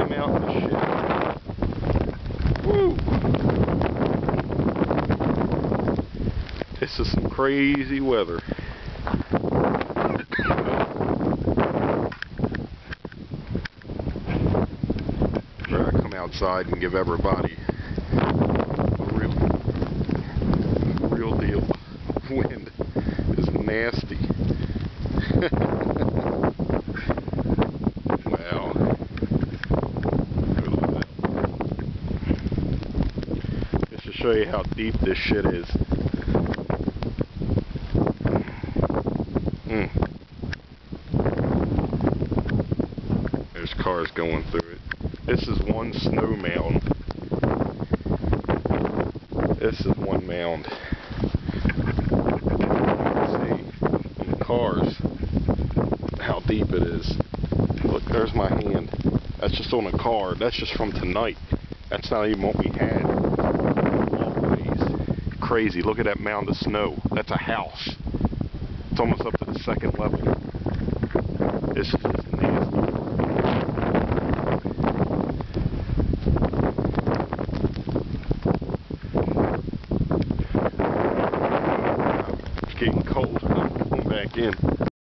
that mountain of shit. Woo! This is some crazy weather. Where I come outside and give everybody a real deal. Wind is nasty. Wow. Look at that. Just to show you how deep this shit is. There's cars going through it. This is one snow mound. This is one mound. See, the cars, how deep it is. Look, there's my hand. That's just on a car. That's just from tonight. That's not even what we had. Walkways. Crazy. Look at that mound of snow. That's a house. It's almost up to the second level. This is just nasty. It's getting cold. I'm going back in.